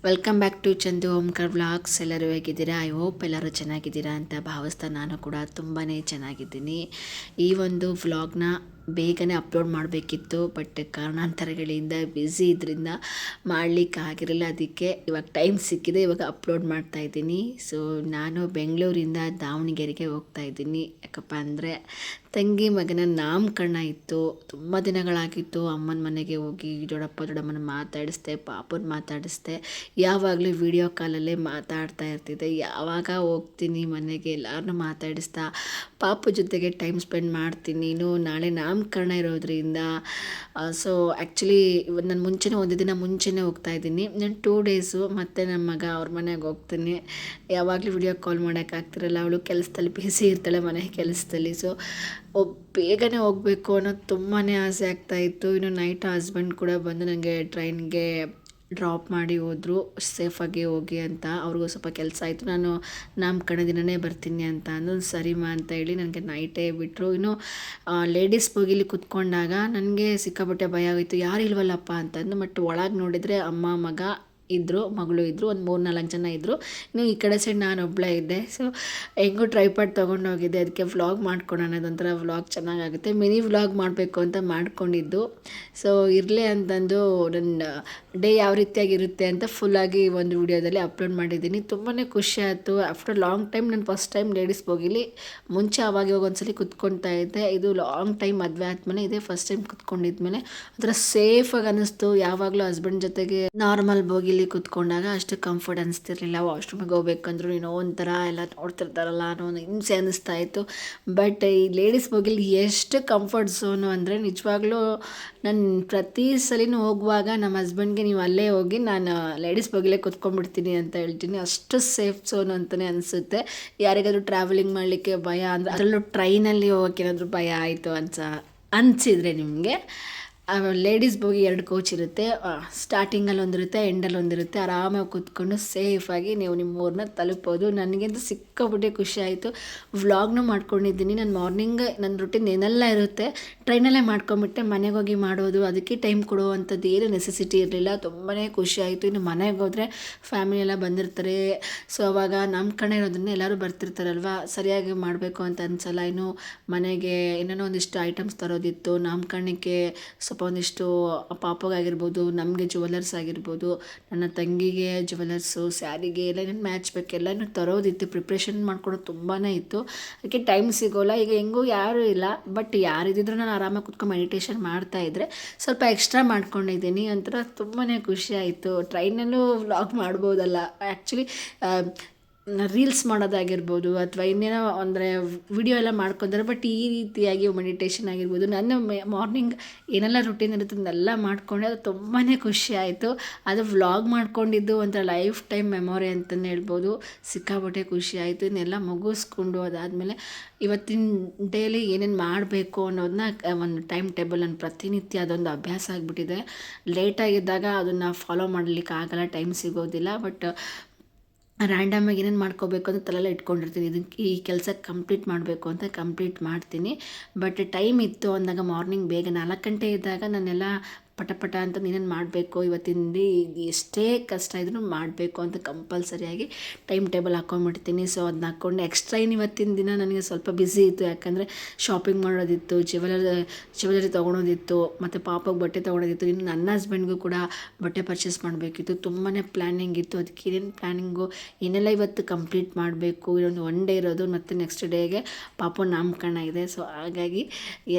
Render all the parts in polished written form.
Welcome back to Chandu Omkar vlogs. ಎಲ್ಲರೂ ಹೇಗಿದ್ದೀರಾ? I hope ಎಲ್ಲರೂ ಚೆನ್ನಾಗಿದ್ದೀರಾ ಅಂತ ಭಾವಿಸ್ತಾ ನಾನು ಕೂಡ ತುಂಬಾ ಚೆನ್ನಾಗಿದ್ದೀನಿ. ಈ ಒಂದು ವ್ಲಾಗ್ನ ಬೇಗನೆ ಅಪ್ಲೋಡ್ ಮಾಡಬೇಕಿತ್ತು, ಬಟ್ ಕಾರಣಾಂತರಗಳಿಂದ ಬ್ಯುಸಿ ಇದರಿಂದ ಮಾಡಲಿಕ್ಕಾಗಿರಲಿಲ್ಲ. ಅದಕ್ಕೆ ಇವಾಗ ಟೈಮ್ ಸಿಕ್ಕಿದೆ, ಇವಾಗ ಅಪ್ಲೋಡ್ ಮಾಡ್ತಾ ಇದ್ದೀನಿ. ಸೊ ನಾನು ಬೆಂಗಳೂರಿಂದ ದಾವಣಗೆರೆಗೆ ಹೋಗ್ತಾ ಇದ್ದೀನಿ. ಯಾಕಪ್ಪ ಅಂದರೆ ತಂಗಿ ಮಗನ ನಾಮಕರಣ ಇತ್ತು. ತುಂಬ ದಿನಗಳಾಗಿತ್ತು. ಅಮ್ಮನ ಮನೆಗೆ ಹೋಗಿ ದೊಡ್ಡಪ್ಪ ದೊಡ್ಡಮ್ಮನ ಮಾತಾಡಿಸ್ದೆ, ಪಾಪನ ಮಾತಾಡಿಸ್ದೆ. ಯಾವಾಗಲೂ ವಿಡಿಯೋ ಕಾಲಲ್ಲೇ ಮಾತಾಡ್ತಾ ಇರ್ತಿದ್ದೆ. ಯಾವಾಗ ಹೋಗ್ತೀನಿ ಮನೆಗೆ ಎಲ್ಲರನ್ನೂ ಮಾತಾಡಿಸ್ತಾ ಪಾಪು ಜೊತೆಗೆ ಟೈಮ್ ಸ್ಪೆಂಡ್ ಮಾಡ್ತೀನಿ. ಇನ್ನು ನಾಳೆ ನಾಮಕರಣ ಇರೋದ್ರಿಂದ ಸೊ ಆ್ಯಕ್ಚುಲಿ ನಾನು ಮುಂಚೆನೇ ಒಂದು ದಿನ ಮುಂಚೆನೇ ಹೋಗ್ತಾ ಇದ್ದೀನಿ. ನಾನು 2 ಡೇಸು ಮತ್ತೆ ನಮ್ಮ ಮಗ ಅವ್ರ ಮನೆಗೆ ಹೋಗ್ತೀನಿ. ಯಾವಾಗಲೂ ವಿಡಿಯೋ ಕಾಲ್ ಮಾಡೋಕ್ಕಾಗ್ತಿರಲ್ಲ, ಅವಳು ಕೆಲಸದಲ್ಲಿ ಬಿಸಿ ಇರ್ತಾಳೆ, ಮನೆ ಕೆಲಸದಲ್ಲಿ. ಸೊ ಬೇಗನೆ ಹೋಗಬೇಕು ಅನ್ನೋದು ತುಂಬಾ ಆಸೆ ಆಗ್ತಾಯಿತ್ತು. ಇನ್ನು ನೈಟ್ ಹಸ್ಬೆಂಡ್ ಕೂಡ ಬಂದು ನನಗೆ ಟ್ರೈನ್ಗೆ ಡ್ರಾಪ್ ಮಾಡಿ ಹೋದರು, ಸೇಫಾಗಿ ಹೋಗಿ ಅಂತ. ಅವ್ರಿಗೂ ಸ್ವಲ್ಪ ಕೆಲಸ ಆಯಿತು. ನಾನು ನಾಮಕರಣ ದಿನವೇ ಬರ್ತೀನಿ ಅಂತ ಅಂದು ಸರಿಮಾ ಅಂತ ಹೇಳಿ ನನಗೆ ನೈಟೇ ಬಿಟ್ಟರು. ಇನ್ನು ಲೇಡೀಸ್ ಬೋಗಿಲಿ ಕುತ್ಕೊಂಡಾಗ ನನಗೆ ಸಿಕ್ಕಾಪಟ್ಟೆ ಭಯ ಆಯಿತು, ಯಾರು ಇಲ್ವಲ್ಲಪ್ಪ ಅಂತಂದು. ಬಟ್ ಒಳಗೆ ನೋಡಿದರೆ ಅಮ್ಮ ಮಗ ಇದ್ದರು, ಮಗಳು ಇದ್ದರು, ಒಂದು 3-4 ಜನ ಇದ್ದರು. ಇನ್ನು ಈ ಕಡೆ ಸೈಡ್ ನಾನು ಒಬ್ಬಳೇ ಇದ್ದೆ. ಸೊ ಹೆಂಗೂ ಟ್ರೈಪಾಡ್ ತೊಗೊಂಡೋಗಿದ್ದೆ, ಅದಕ್ಕೆ ವ್ಲಾಗ್ ಮಾಡ್ಕೊಳೋಣ, ಅದೊಂಥರ ವ್ಲಾಗ್ ಚೆನ್ನಾಗಾಗುತ್ತೆ. ಮಿನಿ ವ್ಲಾಗ್ ಮಾಡಬೇಕು ಅಂತ ಮಾಡ್ಕೊಂಡಿದ್ದು. ಸೊ ಇರಲಿ ಅಂತಂದು ನನ್ನ ಡೇ ಯಾವ ರೀತಿಯಾಗಿರುತ್ತೆ ಅಂತ ಫುಲ್ಲಾಗಿ ಒಂದು ವಿಡಿಯೋದಲ್ಲಿ ಅಪ್ಲೋಡ್ ಮಾಡಿದ್ದೀನಿ. ತುಂಬಾ ಖುಷಿ ಆಯಿತು. ಆಫ್ಟರ್ ಲಾಂಗ್ ಟೈಮ್ ನಾನು ಫಸ್ಟ್ ಟೈಮ್ ಲೇಡೀಸ್ ಹೋಗಿಲಿ. ಮುಂಚೆ ಆವಾಗ ಇವಾಗ ಒಂದ್ಸಲಿ ಕುತ್ಕೊಳ್ತಾ ಇದ್ದೆ. ಇದು ಲಾಂಗ್ ಟೈಮ್ ಮದುವೆ ಆದಮೇಲೆ ಇದೇ ಫಸ್ಟ್ ಟೈಮ್ ಕುತ್ಕೊಂಡಿದ್ಮೇಲೆ ಒಂಥರ ಸೇಫಾಗಿ ಅನ್ನಿಸ್ತು. ಯಾವಾಗಲೂ ಹಸ್ಬೆಂಡ್ ಜೊತೆಗೆ ನಾರ್ಮಲ್ ಬೋಗಿಲಿ ಕುತ್ಕೊಂಡಾಗ ಅಷ್ಟು ಕಂಫರ್ಟ್ ಅನಿಸ್ತಿರ್ಲಿಲ್ಲ. ವಾಶ್ರೂಮಿಗೆ ಹೋಗ್ಬೇಕಂದ್ರೂ ಏನೋ ಒಂಥರ ಎಲ್ಲ ನೋಡ್ತಿರ್ತಾರಲ್ಲ ಅನ್ನೋ ಒಂದು ಹಿಂಸೆ ಅನ್ನಿಸ್ತಾ ಇತ್ತು. ಬಟ್ ಈ ಲೇಡೀಸ್ ಬೋಗಿಲಿ ಎಷ್ಟು ಕಂಫರ್ಟ್ ಝೋನು ಅಂದರೆ ನಿಜವಾಗ್ಲೂ ನಾನು ಪ್ರತಿ ಸಲಿನೂ ಹೋಗುವಾಗ ನಮ್ಮ ಹಸ್ಬೆಂಡ್ಗೆ ನೀವು ಅಲ್ಲೇ ಹೋಗಿ, ನಾನು ಲೇಡೀಸ್ ಬೋಗಿಲೇ ಕುತ್ಕೊಂಡ್ಬಿಡ್ತೀನಿ ಅಂತ ಹೇಳ್ತೀನಿ. ಅಷ್ಟು ಸೇಫ್ ಝೋನ್ ಅಂತಲೇ ಅನಿಸುತ್ತೆ. ಯಾರಿಗಾದ್ರೂ ಟ್ರಾವೆಲಿಂಗ್ ಮಾಡಲಿಕ್ಕೆ ಭಯ ಅಂದರೆ, ಅದರಲ್ಲೂ ಟ್ರೈನಲ್ಲಿ ಹೋಗೋಕ್ಕೆ ಏನಾದರೂ ಭಯ ಆಯಿತು ಅನಿಸಿದರೆ ನಿಮಗೆ, ಲೇಡೀಸ್ ಬೋಗಿ 2 ಕೋಚ್ ಇರುತ್ತೆ. ಸ್ಟಾರ್ಟಿಂಗಲ್ಲಿ ಒಂದಿರುತ್ತೆ, ಎಂಡಲ್ಲಿ ಒಂದಿರುತ್ತೆ. ಆರಾಮಾಗಿ ಕೂತ್ಕೊಂಡು ಸೇಫಾಗಿ ನೀವು ನಿಮ್ಮ ಊರನ್ನ ತಲುಪೋದು. ನನಗಂತೂ ಸಿಕ್ಕಾಪಟ್ಟೆ ಖುಷಿ ಆಯಿತು. ವ್ಲಾಗ್ನೂ ಮಾಡ್ಕೊಂಡಿದ್ದೀನಿ. ನಾನು ಮಾರ್ನಿಂಗ್ ನನ್ನ ರೂಟೀನ್ ಏನೆಲ್ಲ ಇರುತ್ತೆ ಟ್ರೈನಲ್ಲೇ ಮಾಡ್ಕೊಂಬಿಟ್ಟೆ. ಮನೆಗೆ ಹೋಗಿ ಮಾಡೋದು, ಅದಕ್ಕೆ ಟೈಮ್ ಕೊಡುವಂಥದ್ದು ಏನು ನೆಸೆಸಿಟಿ ಇರಲಿಲ್ಲ. ತುಂಬಾ ಖುಷಿ ಆಯಿತು. ಇನ್ನು ಮನೆಗೆ ಹೋದರೆ ಫ್ಯಾಮಿಲಿ ಎಲ್ಲ ಬಂದಿರ್ತಾರೆ. ಸೊ ಅವಾಗ ನಾಮಕರಣ ಇರೋದನ್ನ ಎಲ್ಲರೂ ಬರ್ತಿರ್ತಾರಲ್ವ, ಸರಿಯಾಗಿ ಮಾಡಬೇಕು ಅಂತ ಅನಿಸಲ್ಲ. ಇನ್ನು ಮನೆಗೆ ಏನೇನೋ ಒಂದಿಷ್ಟು ಐಟಮ್ಸ್ ತರೋದಿತ್ತು. ನಾಮಕರಣಕ್ಕೆ ಒಂದಿಷ್ಟು ಪಾಪಗಾಗಿರ್ಬೋದು, ನಮಗೆ ಜ್ಯುವೆಲರ್ಸ್ ಆಗಿರ್ಬೋದು, ನನ್ನ ತಂಗಿಗೆ ಜ್ಯುವೆಲರ್ಸು, ಸ್ಯಾರಿಗೆ ಎಲ್ಲ ಮ್ಯಾಚ್ ಬೇಕು, ಎಲ್ಲನೂ ತರೋದಿತ್ತು. ಪ್ರಿಪ್ರೇಷನ್ ಮಾಡ್ಕೊಡೋದು ತುಂಬಾ ಇತ್ತು. ಅದಕ್ಕೆ ಟೈಮ್ ಸಿಗೋಲ್ಲ. ಈಗ ಹೆಂಗೂ ಯಾರೂ ಇಲ್ಲ, ಬಟ್ ಯಾರಿದ್ದರೂ ನಾನು ಆರಾಮಾಗಿ ಕುತ್ಕೊಂಡು ಮೆಡಿಟೇಷನ್ ಮಾಡ್ತಾಯಿದ್ರೆ ಸ್ವಲ್ಪ ಎಕ್ಸ್ಟ್ರಾ ಮಾಡ್ಕೊಂಡಿದ್ದೀನಿ. ಒಂಥರ ತುಂಬಾ ಖುಷಿ ಆಯಿತು. ಟ್ರೈನಲ್ಲೂ ವ್ಲಾಗ್ ಮಾಡ್ಬೋದಲ್ಲ, ಆ್ಯಕ್ಚುಲಿ ರೀಲ್ಸ್ ಮಾಡೋದಾಗಿರ್ಬೋದು ಅಥವಾ ಇನ್ನೇನೋ ಅಂದರೆ ವಿಡಿಯೋ ಎಲ್ಲ ಮಾಡ್ಕೊತಾರೆ. ಬಟ್ ಈ ರೀತಿಯಾಗಿ ಮೆಡಿಟೇಷನ್ ಆಗಿರ್ಬೋದು, ನನ್ನ ಮಾರ್ನಿಂಗ್ ಏನೆಲ್ಲ ರುಟೀನ್ ಇರುತ್ತೆ ಅದನ್ನೆಲ್ಲ ಮಾಡಿಕೊಂಡೆ. ಅದು ತುಂಬಾ ಖುಷಿ ಆಯಿತು. ಅದು ವ್ಲಾಗ್ ಮಾಡ್ಕೊಂಡಿದ್ದು ಒಂಥರ ಲೈಫ್ ಟೈಮ್ ಮೆಮೊರಿ ಅಂತಲೇ ಹೇಳ್ಬೋದು. ಸಿಕ್ಕಾಪಟ್ಟೆ ಖುಷಿ ಆಯಿತು. ಇನ್ನೆಲ್ಲ ಮುಗಿಸ್ಕೊಂಡು ಅದಾದಮೇಲೆ ಇವತ್ತಿನ ಡೇಲಿ ಏನೇನು ಮಾಡಬೇಕು ಅನ್ನೋದನ್ನ ಒಂದು ಟೈಮ್ ಟೇಬಲ್ ನನ್ನ ಪ್ರತಿನಿತ್ಯ ಅದೊಂದು ಅಭ್ಯಾಸ ಆಗಿಬಿಟ್ಟಿದೆ. ಲೇಟಾಗಿದ್ದಾಗ ಅದನ್ನು ಫಾಲೋ ಮಾಡಲಿಕ್ಕೆ ಆಗಲ್ಲ, ಟೈಮ್ ಸಿಗೋದಿಲ್ಲ. ಬಟ್ ರ್ಯಾಂಡಮಾಗಿ ಏನೇನು ಮಾಡ್ಕೋಬೇಕು ಅಂತ ತಲೆಯಲ್ಲೇ ಇಟ್ಕೊಂಡಿರ್ತೀನಿ. ಇದಕ್ಕೆ ಈ ಕೆಲಸ ಕಂಪ್ಲೀಟ್ ಮಾಡಬೇಕು ಅಂತ ಕಂಪ್ಲೀಟ್ ಮಾಡ್ತೀನಿ. ಬಟ್ ಟೈಮ್ ಇತ್ತು ಅಂದಾಗ ಮಾರ್ನಿಂಗ್ ಬೇಗ 4 ಗಂಟೆ ಇದ್ದಾಗ ನಾನೆಲ್ಲ ಪಟ ಅಂತ ನೀನೇನು ಮಾಡಬೇಕು ಇವತ್ತಿನ ಎಷ್ಟೇ ಕಷ್ಟ ಇದ್ರೂ ಮಾಡಬೇಕು ಅಂತ ಕಂಪಲ್ಸರಿಯಾಗಿ ಟೈಮ್ ಟೇಬಲ್ ಹಾಕ್ಕೊಂಡ್ಬಿಡ್ತೀನಿ. ಸೊ ಅದನ್ನ ಹಾಕ್ಕೊಂಡು ಎಕ್ಸ್ಟ್ರಾ ಇವತ್ತಿನ ದಿನ ನನಗೆ ಸ್ವಲ್ಪ ಬ್ಯುಸಿ ಇತ್ತು. ಯಾಕಂದರೆ ಶಾಪಿಂಗ್ ಮಾಡೋದಿತ್ತು, ಜ್ಯುವೆಲರಿ ತೊಗೊಳೋದಿತ್ತು, ಮತ್ತು ಪಾಪಗೆ ಬಟ್ಟೆ ತೊಗೊಳೋದಿತ್ತು. ಇನ್ನು ನನ್ನ ಹಸ್ಬೆಂಡ್ಗೂ ಕೂಡ ಬಟ್ಟೆ ಪರ್ಚೇಸ್ ಮಾಡಬೇಕಿತ್ತು. ತುಂಬಾ ಪ್ಲ್ಯಾನಿಂಗ್ ಇತ್ತು. ಅದಕ್ಕೆ ಏನೇನು ಪ್ಲ್ಯಾನಿಂಗು ಏನೆಲ್ಲ ಇವತ್ತು ಕಂಪ್ಲೀಟ್ ಮಾಡಬೇಕು. ಇದೊಂದು 1 ಡೇ ಇರೋದು, ಮತ್ತು ನೆಕ್ಸ್ಟ್ ಡೇಗೆ ಪಾಪು ನಾಮಕರಣ ಇದೆ. ಸೊ ಹಾಗಾಗಿ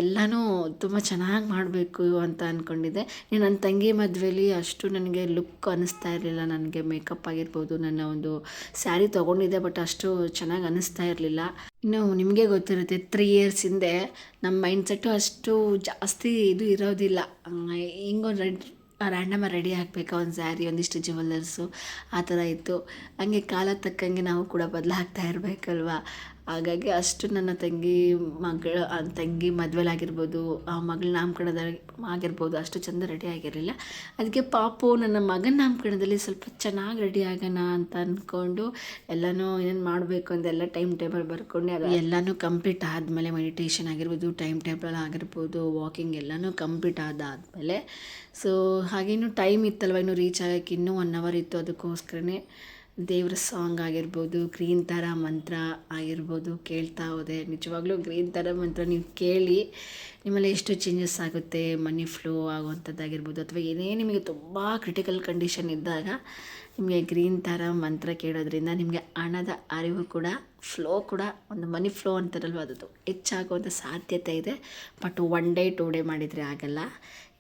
ಎಲ್ಲನೂ ತುಂಬ ಚೆನ್ನಾಗಿ ಮಾಡಬೇಕು ಅಂತ ಅಂದ್ಕೊಂಡಿದ್ದೆ. ನನ್ನ ತಂಗಿ ಮದುವೆಲಿ ಅಷ್ಟು ನನಗೆ ಲುಕ್ ಅನ್ನಿಸ್ತಾ ಇರಲಿಲ್ಲ. ನನಗೆ ಮೇಕಪ್ ಆಗಿರ್ಬೋದು, ನನ್ನ ಒಂದು ಸ್ಯಾರಿ ತೊಗೊಂಡಿದ್ದೆ, ಬಟ್ ಅಷ್ಟು ಚೆನ್ನಾಗಿ ಅನ್ನಿಸ್ತಾ ಇರಲಿಲ್ಲ. ಇನ್ನು ನಿಮಗೆ ಗೊತ್ತಿರುತ್ತೆ 3 ಇಯರ್ಸ್ ಹಿಂದೆ ನಮ್ಮ ಮೈಂಡ್ಸೆಟ್ಟು ಅಷ್ಟು ಜಾಸ್ತಿ ಇದು ಇರೋದಿಲ್ಲ. ಹಿಂಗೊಂದು ರ್ಯಾಂಡಮಾಗಿ ರೆಡಿ ಆಗಬೇಕಾ, ಒಂದು ಸ್ಯಾರಿ, ಒಂದಿಷ್ಟು ಜ್ಯುವೆಲರ್ಸು, ಆ ಥರ ಇತ್ತು. ಹಂಗೆ ಕಾಲ ತಕ್ಕಂಗೆ ನಾವು ಕೂಡ ಬದಲಾಗ್ತಾ ಇರಬೇಕಲ್ವ. ಹಾಗಾಗಿ ಅಷ್ಟು ನನ್ನ ತಂಗಿ ಮದುವೆಲಾಗಿರ್ಬೋದು, ಆ ಮಗಳ ನಾಮಕರಣದಲ್ಲಿ ಆಗಿರ್ಬೋದು ಅಷ್ಟು ಚೆಂದ ರೆಡಿ ಆಗಿರಲಿಲ್ಲ. ಅದಕ್ಕೆ ಪಾಪು ನನ್ನ ಮಗನ ನಾಮಕರಣದಲ್ಲಿ ಸ್ವಲ್ಪ ಚೆನ್ನಾಗಿ ರೆಡಿ ಆಗೋಣ ಅಂತ ಅಂದ್ಕೊಂಡು ಎಲ್ಲನೂ ಏನೇನು ಮಾಡಬೇಕು ಅಂತೆಲ್ಲ ಟೈಮ್ ಟೇಬಲ್ ಬರ್ಕೊಂಡು ಅದು ಎಲ್ಲನೂ ಕಂಪ್ಲೀಟ್ ಆದಮೇಲೆ ಮೆಡಿಟೇಷನ್ ಆಗಿರ್ಬೋದು, ಟೈಮ್ ಟೇಬಲ್ ಆಗಿರ್ಬೋದು, ವಾಕಿಂಗ್ ಎಲ್ಲನೂ ಕಂಪ್ಲೀಟ್ ಆದಮೇಲೆ ಸೊ ಹಾಗೇನು ಟೈಮ್ ಇತ್ತಲ್ವ, ಇನ್ನು ರೀಚ್ ಆಗೋಕ್ಕೆ ಇನ್ನೂ 1 ಅವರ್ ಇತ್ತು. ಅದಕ್ಕೋಸ್ಕರನೇ ದೇವ್ರ ಸಾಂಗ್ ಆಗಿರ್ಬೋದು, ಗ್ರೀನ್ ತಾರ ಮಂತ್ರ ಆಗಿರ್ಬೋದು ಕೇಳ್ತಾ ಹೋದೆ. ನಿಜವಾಗ್ಲೂ ಗ್ರೀನ್ ತಾರ ಮಂತ್ರ ನೀವು ಕೇಳಿ, ನಿಮ್ಮಲ್ಲಿ ಎಷ್ಟು ಚೇಂಜಸ್ ಆಗುತ್ತೆ, ಮನಿ ಫ್ಲೋ ಆಗುವಂಥದ್ದಾಗಿರ್ಬೋದು, ಅಥವಾ ಏನೇ ನಿಮಗೆ ತುಂಬ ಕ್ರಿಟಿಕಲ್ ಕಂಡೀಷನ್ ಇದ್ದಾಗ ನಿಮಗೆ ಗ್ರೀನ್ ತಾರ ಮಂತ್ರ ಕೇಳೋದ್ರಿಂದ ನಿಮಗೆ ಹಣದ ಅರಿವು ಕೂಡ, ಫ್ಲೋ ಕೂಡ, ಒಂದು ಮನಿ ಫ್ಲೋ ಅಂತಾರಲ್ವ ಅದು ಹೆಚ್ಚಾಗುವಂಥ ಸಾಧ್ಯತೆ ಇದೆ. ಬಟ್ 1 ಡೇ 2 ಡೇ ಮಾಡಿದರೆ ಆಗಲ್ಲ.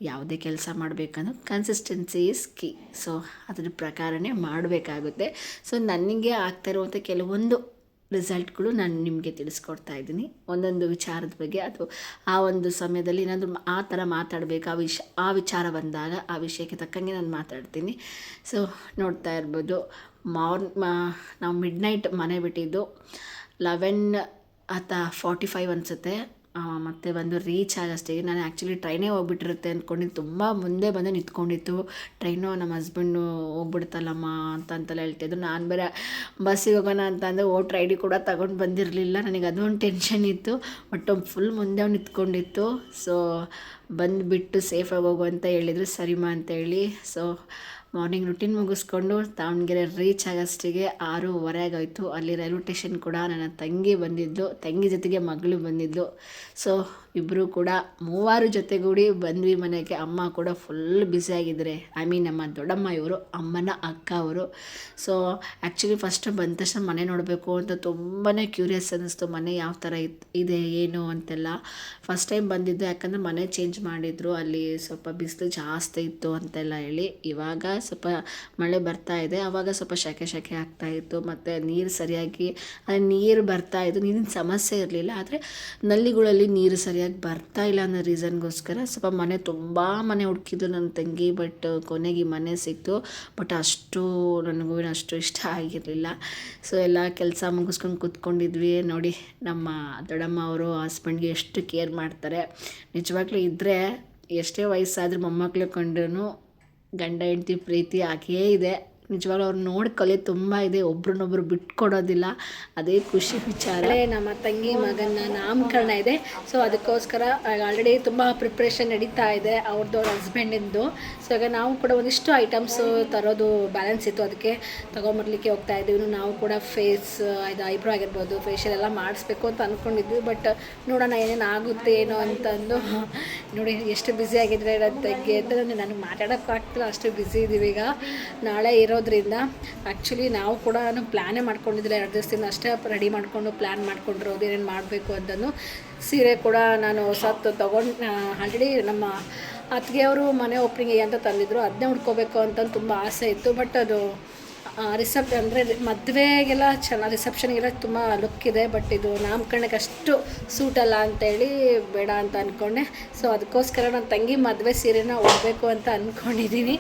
ಯಾವುದೇ ಕೆಲಸ ಮಾಡಬೇಕಂದ್ರೂ ಕನ್ಸಿಸ್ಟೆನ್ಸಿ ಈಸ್ ಕೀ. ಸೊ ಅದ್ರ ಪ್ರಕಾರನೇ ಮಾಡಬೇಕಾಗುತ್ತೆ. ಸೊ ನನಗೆ ಆಗ್ತಾ ಇರುವಂಥ ಕೆಲವೊಂದು ರಿಸಲ್ಟ್ಗಳು ನಾನು ನಿಮಗೆ ತಿಳಿಸ್ಕೊಡ್ತಾ ಇದ್ದೀನಿ ಒಂದೊಂದು ವಿಚಾರದ ಬಗ್ಗೆ. ಅಥವಾ ಆ ಒಂದು ಸಮಯದಲ್ಲಿ ಏನಾದರೂ ಆ ಥರ ಮಾತಾಡಬೇಕು, ಆ ವಿಚಾರ ಬಂದಾಗ ಆ ವಿಷಯಕ್ಕೆ ತಕ್ಕಂಗೆ ನಾನು ಮಾತಾಡ್ತೀನಿ. ಸೊ ನೋಡ್ತಾ ಇರ್ಬೋದು, ನಾವು ಮಿಡ್ನೈಟ್ ಮನೆ ಬಿಟ್ಟಿದ್ದು 11:45 ಅನಿಸುತ್ತೆ. ಮತ್ತು ಬಂದು ರೀಚ್ ಆಗೋಷ್ಟಿಗೆ ನಾನು ಆ್ಯಕ್ಚುಲಿ ಟ್ರೈನೇ ಹೋಗ್ಬಿಟ್ಟಿರುತ್ತೆ ಅಂದ್ಕೊಂಡಿದ್ದು. ತುಂಬ ಮುಂದೆ ಬಂದು ನಿಂತ್ಕೊಂಡಿತ್ತು ಟ್ರೈನು. ನಮ್ಮ ಹಸ್ಬೆಂಡು ಹೋಗ್ಬಿಡ್ತಲ್ಲಮ್ಮ ಅಂತೆಲ್ಲ ಹೇಳ್ತಿದ್ರು. ನಾನು ಬೇರೆ ಬಸ್ಸಿಗೆ ಹೋಗೋಣ ಅಂತಂದರೆ ವೋಟ್ರ್ ID ಕೂಡ ತಗೊಂಡು ಬಂದಿರಲಿಲ್ಲ. ನನಗೆ ಅದೊಂದು ಟೆನ್ಷನ್ ಇತ್ತು. ಬಟ್ ಫುಲ್ ಮುಂದೆ ನಿಂತ್ಕೊಂಡಿತ್ತು. ಸೊ ಬಂದುಬಿಟ್ಟು ಸೇಫಾಗಿ ಹೋಗು ಅಂತ ಹೇಳಿದರು. ಸರಿಮಾ ಅಂತೇಳಿ ಸೊ ಮಾರ್ನಿಂಗ್ ರುಟೀನ್ ಮುಗಿಸ್ಕೊಂಡು ದಾವಣಗೆರೆ ರೀಚ್ ಆಗೋಷ್ಟಿಗೆ 6:30 ಆಗೋಯ್ತು. ಅಲ್ಲಿ ರೈಲ್ವೆ ಸ್ಟೇಷನ್ ಕೂಡ ನನ್ನ ತಂಗಿ ಬಂದಿದ್ದು, ತಂಗಿ ಜೊತೆಗೆ ಮಗಳು ಬಂದಿದ್ದು. ಸೊ ಇಬ್ಬರು ಕೂಡ 3 ಜೊತೆಗೂಡಿ ಬಂದ್ವಿ ಮನೆಗೆ. ಅಮ್ಮ ಕೂಡ ಫುಲ್ ಬ್ಯುಸಿಯಾಗಿದ್ದರೆ, ನಮ್ಮ ದೊಡ್ಡಮ್ಮ ಇವರು, ಅಮ್ಮನ ಅಕ್ಕ ಅವರು. ಸೊ ಆ್ಯಕ್ಚುಲಿ ಫಸ್ಟ್ ಬಂದ ತಕ್ಷಣ ಮನೆ ನೋಡಬೇಕು ಅಂತ ತುಂಬಾ ಕ್ಯೂರಿಯಸ್ ಅನ್ನಿಸ್ತು. ಮನೆ ಯಾವ ಥರ ಇದೆ ಏನು ಅಂತೆಲ್ಲ. ಫಸ್ಟ್ ಟೈಮ್ ಬಂದಿದ್ದು, ಯಾಕಂದರೆ ಮನೆ ಚೇಂಜ್ ಮಾಡಿದರು. ಅಲ್ಲಿ ಸ್ವಲ್ಪ ಬಿಸಿಲು ಜಾಸ್ತಿ ಇತ್ತು ಅಂತೆಲ್ಲ ಹೇಳಿ. ಇವಾಗ ಸ್ವಲ್ಪ ಮಳೆ ಬರ್ತಾ ಇದೆ, ಆವಾಗ ಸ್ವಲ್ಪ ಶೆಕೆ ಆಗ್ತಾಯಿತ್ತು. ಮತ್ತು ನೀರು ಸರಿಯಾಗಿ ನೀರು ಬರ್ತಾಯಿತ್ತು, ನೀರಿನ ಸಮಸ್ಯೆ ಇರಲಿಲ್ಲ. ಆದರೆ ನಲ್ಲಿಗಳಲ್ಲಿ ನೀರು ಸರಿಯಾಗಿ ಬರ್ತಾ ಇಲ್ಲ ಅನ್ನೋ ರೀಸನ್ಗೋಸ್ಕರ ಸ್ವಲ್ಪ ಮನೆ ಹುಡುಕಿದ್ದು ನನ್ನ ತಂಗಿ. ಬಟ್ ಕೊನೆಗೆ ಮನೆ ಸಿಕ್ತು. ಬಟ್ ನನಗೂ ಅಷ್ಟು ಇಷ್ಟ ಆಗಿರಲಿಲ್ಲ. ಸೊ ಎಲ್ಲ ಕೆಲಸ ಮುಗಿಸ್ಕೊಂಡು ಕೂತ್ಕೊಂಡಿದ್ವಿ. ನೋಡಿ ನಮ್ಮ ದೊಡ್ಡಮ್ಮ ಅವರು ಹಸ್ಬೆಂಡ್ಗೆ ಎಷ್ಟು ಕೇರ್ ಮಾಡ್ತಾರೆ. ನಿಜವಾಗ್ಲೂ ಇದ್ದರೆ ಎಷ್ಟೇ ವಯಸ್ಸಾದರೂ ಮೊಮ್ಮಕ್ಕಳು ಕಂಡ್ರೂ ಗಂಡ ಹೆಂಡತಿ ಪ್ರೀತಿ ಹಾಗೇ ಇದೆ. ನಿಜವಾಗ್ಲೂ ಅವ್ರು ನೋಡಿ ಕಲೆ ತುಂಬ ಇದೆ. ಒಬ್ರನ್ನೊಬ್ರು ಬಿಟ್ಕೊಡೋದಿಲ್ಲ. ಅದೇ ಖುಷಿ ವಿಚಾರ. ನಮ್ಮ ತಂಗಿ ಮಗನ ನಾಮಕರಣ ಇದೆ. ಸೊ ಅದಕ್ಕೋಸ್ಕರ ಆಲ್ರೆಡಿ ತುಂಬ ಪ್ರಿಪ್ರೇಷನ್ ನಡೀತಾ ಇದೆ ಅವ್ರ ಹಸ್ಬೆಂಡಿಂದು. ಸೊ ಈಗ ನಾವು ಕೂಡ ಒಂದಿಷ್ಟು ಐಟಮ್ಸು ತರೋದು ಬ್ಯಾಲೆನ್ಸ್ ಇತ್ತು, ಅದಕ್ಕೆ ತೊಗೊಂಬರ್ಲಿಕ್ಕೆ ಹೋಗ್ತಾ ಇದ್ದೀವಿ. ನಾವು ಕೂಡ ಫೇಸ್ ಇದು ಐಬ್ರೋ ಆಗಿರ್ಬೋದು, ಫೇಶಿಯಲ್ ಎಲ್ಲ ಮಾಡಿಸ್ಬೇಕು ಅಂತ ಅಂದ್ಕೊಂಡಿದ್ವಿ. ಬಟ್ ನೋಡೋಣ ಏನೇನು ಆಗುತ್ತೆ ಏನೋ ಅಂತಂದು. ನೋಡಿ ಎಷ್ಟು ಬ್ಯುಸಿ ಆಗಿದ್ರೆ ನನ್ನ ತಂಗಿ ಅಂತ ನನಗೆ ಮಾತಾಡೋಕ್ಕಾಗ್ತಿಲ್ಲ, ಅಷ್ಟು ಬ್ಯುಸಿ ಇದ್ದೀವಿ. ಈಗ ನಾಳೆ ಇರೋದ್ರಿಂದ ಆ್ಯಕ್ಚುಲಿ ನಾವು ಕೂಡ ಪ್ಲ್ಯಾನೇ ಮಾಡ್ಕೊಂಡಿದ್ದಿಲ್ಲ. 2 ದಿವಸದಿಂದ ಅಷ್ಟೇ ರೆಡಿ ಮಾಡಿಕೊಂಡು ಪ್ಲ್ಯಾನ್ ಮಾಡ್ಕೊಂಡಿರೋದು ಏನೇನು ಮಾಡಬೇಕು ಅಂತಂದು. ಸೀರೆ ಕೂಡ ನಾನು ಹೊಸತ್ತು ತೊಗೊಂಡು ಆಲ್ರೆಡಿ ನಮ್ಮ ಅತ್ತಿಗೆಯವರು ಮನೆ ಓಪನಿಂಗ್ ಅಂತ ತಂದಿದ್ರು, ಅದನ್ನೇ ಉಟ್ಕೋಬೇಕು ಅಂತ ತುಂಬ ಆಸೆ ಇತ್ತು. ಬಟ್ ಅದು ಅಂದರೆ ಮದುವೆಗೆಲ್ಲ ಚೆನ್ನಾಗಿ, ರಿಸೆಪ್ಷನ್ಗೆಲ್ಲ ತುಂಬ ಲುಕ್ ಇದೆ. ಬಟ್ ಇದು ನಾಮಕರಣಕ್ಕೆ ಅಷ್ಟು ಸೂಟಲ್ಲ ಅಂತೇಳಿ ಬೇಡ ಅಂತ ಅಂದ್ಕೊಂಡೆ. ಸೊ ಅದಕ್ಕೋಸ್ಕರ ನನ್ನ ತಂಗಿ ಮದುವೆ ಸೀರೆನ ಉಡಬೇಕು ಅಂತ ಅಂದ್ಕೊಂಡಿದ್ದೀನಿ.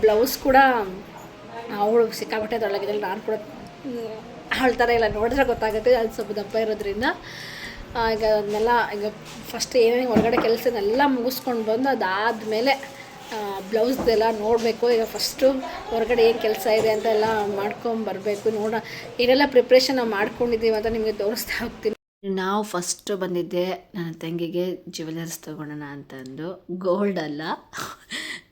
ಬ್ಲೌಸ್ ಕೂಡ ಅವಳು ಸಿಕ್ಕಾಪಟ್ಟೆ ತೊಳಗಿದ್ದಲ್ಲಿ, ನಾನು ಕೂಡ ಅವಳ ಥರ ಇಲ್ಲ, ನೋಡಿದ್ರೆ ಗೊತ್ತಾಗುತ್ತೆ ಅದು ಸ್ವಲ್ಪ ದಪ್ಪ ಇರೋದ್ರಿಂದ. ಈಗ ಅದನ್ನೆಲ್ಲ ಈಗ ಫಸ್ಟ್ ಏನೇನು ಹೊರಗಡೆ ಕೆಲಸನೆಲ್ಲ ಮುಗಿಸ್ಕೊಂಡು ಬಂದು ಅದಾದಮೇಲೆ ಬ್ಲೌಸ್ದೆಲ್ಲ ನೋಡಬೇಕು. ಈಗ ಫಸ್ಟು ಹೊರಗಡೆ ಏನು ಕೆಲಸ ಇದೆ ಅಂತ ಎಲ್ಲ ಮಾಡ್ಕೊಂಬರಬೇಕು. ಏನೆಲ್ಲ ಪ್ರಿಪ್ರೇಷನ್ ನಾವು ಮಾಡ್ಕೊಂಡಿದ್ದೀವಿ ಅಂತ ನಿಮಗೆ ತೋರಿಸ್ತಾ ಹೋಗ್ತೀನಿ. ನಾವು ಫಸ್ಟ್ ಬಂದಿದ್ದೆ ನನ್ನ ತಂಗಿಗೆ ಜ್ಯುವೆಲರ್ಸ್ ತೊಗೊಳೋಣ ಅಂತಂದು. ಗೋಲ್ಡ್ ಅಲ್ಲ,